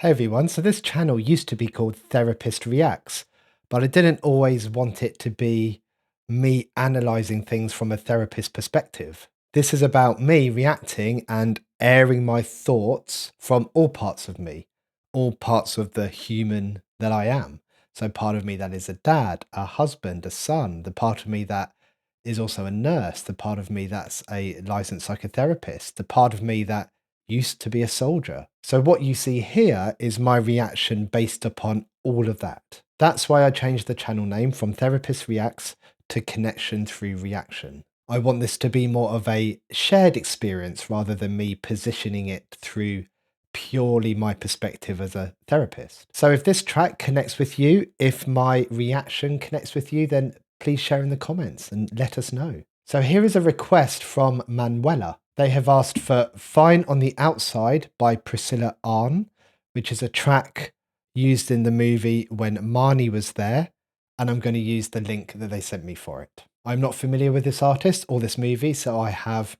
Hey everyone, so this channel used to be called Therapist Reacts, but I didn't always want it to be me analysing things from a therapist perspective. This is about me reacting and airing my thoughts from all parts of me, all parts of the human that I am. So, part of me that is a dad, a husband, a son, the part of me that is also a nurse, the part of me that's a licensed psychotherapist, the part of me that used to be a soldier. So, what you see here is my reaction based upon all of that. That's why I changed the channel name from Therapist Reacts to Connection Through Reaction. I want this to be more of a shared experience rather than me positioning it through purely my perspective as a therapist. So, if this track connects with you, if my reaction connects with you, then please share in the comments and let us know. So here is a request from Manuela. They have asked for Fine on the Outside by Priscilla, which is a track used in the movie when Marnie was there, and I'm going to use the link that they sent me for it. I'm not familiar with this artist or this movie, so I have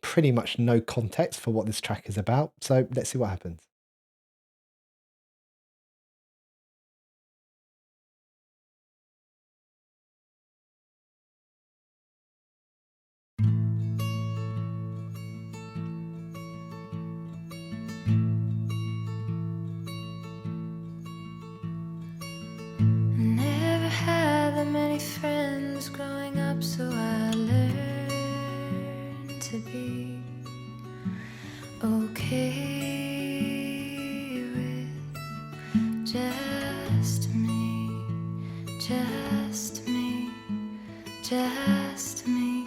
pretty much no context for what this track is about. So let's see what happens. Never had that many friends growing up, so I learned to be okay with just me, just me, just me,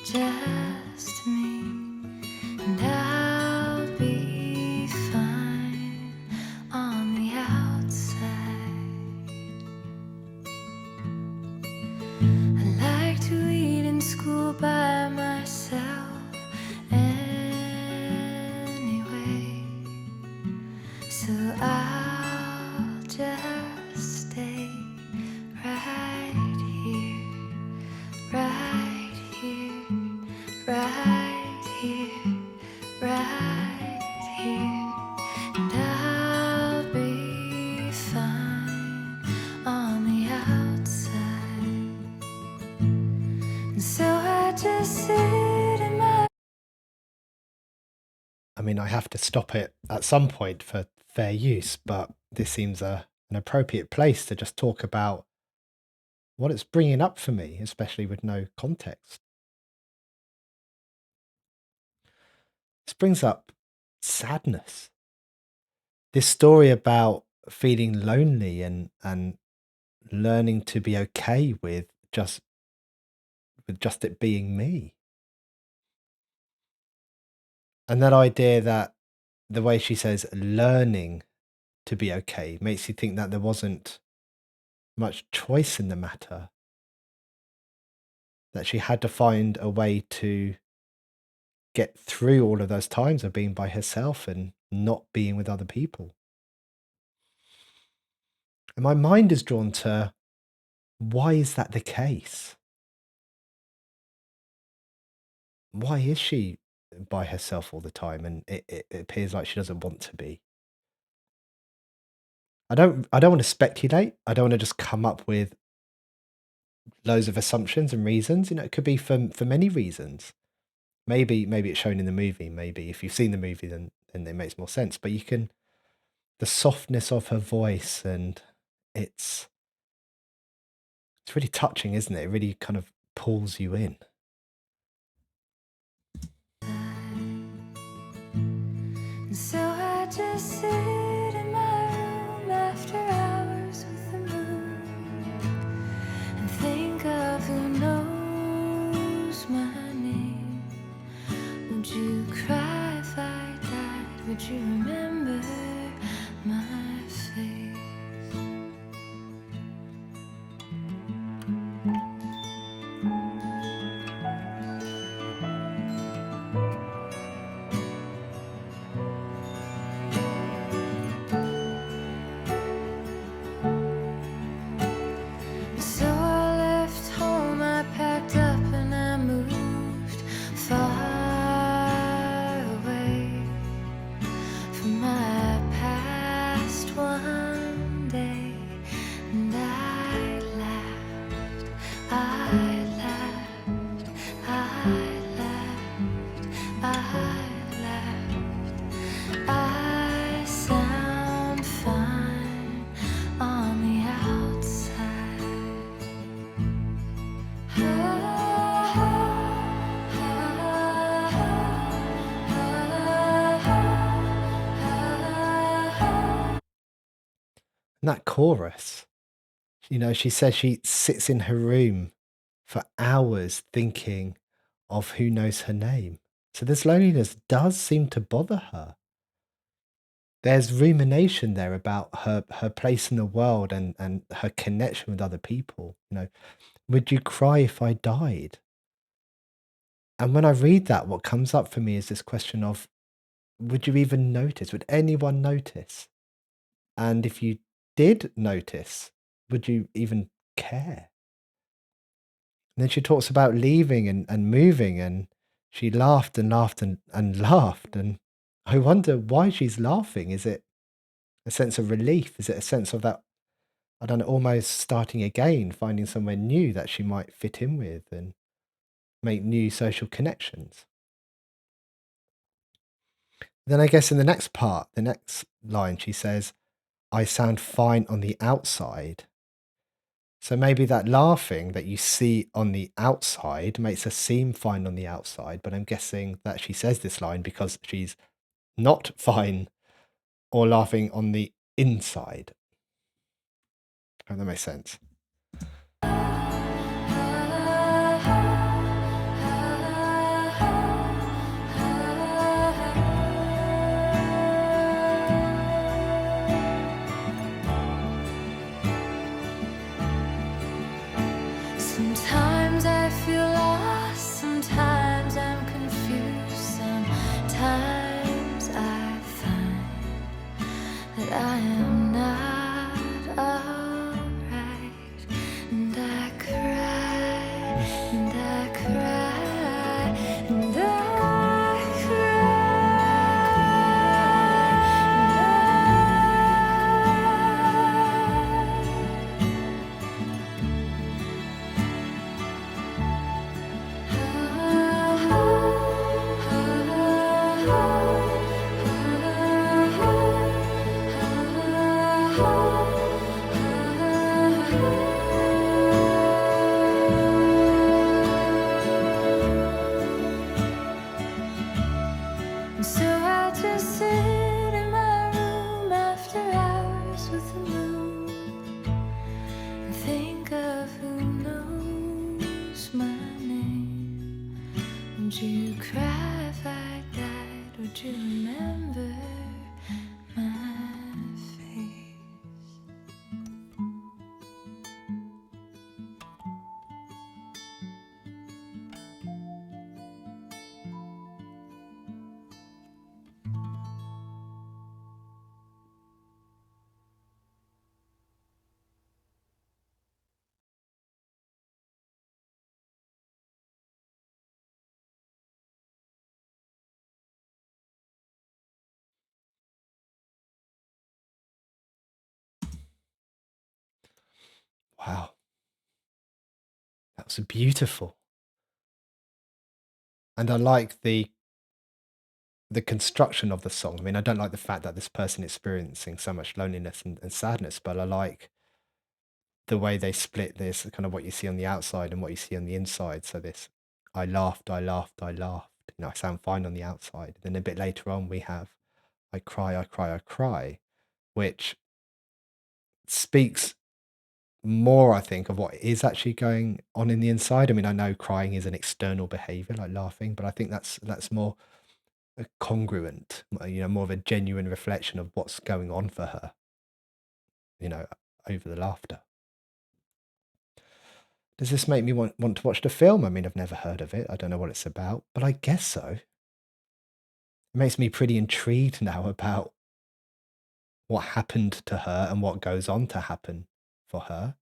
just me, and I'll be fine on the outside. I like to eat in school by myself anyway, so I'll just stay right here, right here, right here, right here, and I'll be fine on the outside. And so I just sit in my... I mean, I have to stop it at some point for fair use, but this seems an appropriate place to just talk about what it's bringing up for me, especially with no context. This brings up sadness. This story about feeling lonely and learning to be okay with just it being me. And that idea that the way she says learning to be okay makes you think that there wasn't much choice in the matter, that she had to find a way to get through all of those times of being by herself and not being with other people. And my mind is drawn to, why is that the case? Why is she by herself all the time and it appears like she doesn't want to be? I don't want to speculate. I don't want to just come up with loads of assumptions and reasons. You know, it could be for many reasons. Maybe it's shown in the movie. Maybe if you've seen the movie, then it makes more sense. But you can, the softness of her voice, and it's really touching, isn't it? It really kind of pulls you in. And so I just sit in my room after hours with the moon and think of who knows my name. Would you cry if I died? Would you remember my face? And that chorus, she says she sits in her room for hours thinking of who knows her name. So this loneliness does seem to bother her. There's rumination there about her place in the world and her connection with other people. Would you cry if I died? And when I read that, what comes up for me is this question of, would you even notice? Would anyone notice? And if you did notice, would you even care? And then she talks about leaving and moving, and she laughed and laughed and laughed. And I wonder why she's laughing. Is it a sense of relief? Is it a sense of that, I don't know, almost starting again, finding somewhere new that she might fit in with and make new social connections? Then I guess in the next part, the next line, she says, I sound fine on the outside. So maybe that laughing that you see on the outside makes her seem fine on the outside, but I'm guessing that she says this line because she's not fine or laughing on the inside. Hope that makes sense. Sometimes I feel lost, sometimes I'm confused, sometimes I find that I am not alright, and I cry, and I cry, and I And so I just sit in my room after hours with the moon and think of who knows my name. Would you cry if I died? Would you remember my face? Wow, that was beautiful. And I like the construction of the song. I mean, I don't like the fact that this person experiencing so much loneliness and sadness, but I like the way they split this kind of what you see on the outside and what you see on the inside. So this, I laughed, I laughed, I laughed. I sound fine on the outside. Then a bit later on, we have, I cry, I cry, I cry, which speaks more, I think, of what is actually going on in the inside. I mean, I know crying is an external behavior like laughing, but I think that's more congruent, more of a genuine reflection of what's going on for her, you know, over the laughter. Does this make me want to watch the film? I mean, I've never heard of it. I don't know what it's about, but I guess so. It makes me pretty intrigued now about what happened to her and what goes on to happen for her.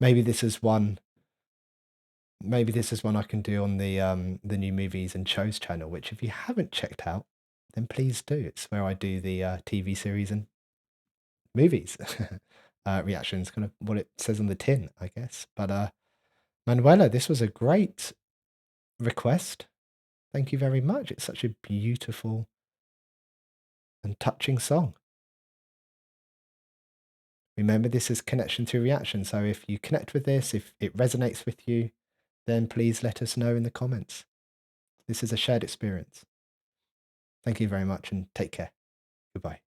Maybe this is one. Maybe this is one I can do on the new movies and shows channel. Which, if you haven't checked out, then please do. It's where I do the TV series and movies reactions. Kind of what it says on the tin, I guess. But Manuela, this was a great request. Thank you very much. It's such a beautiful and touching song. Remember, this is connection through reaction. So if you connect with this, if it resonates with you, then please let us know in the comments. This is a shared experience. Thank you very much and take care. Goodbye.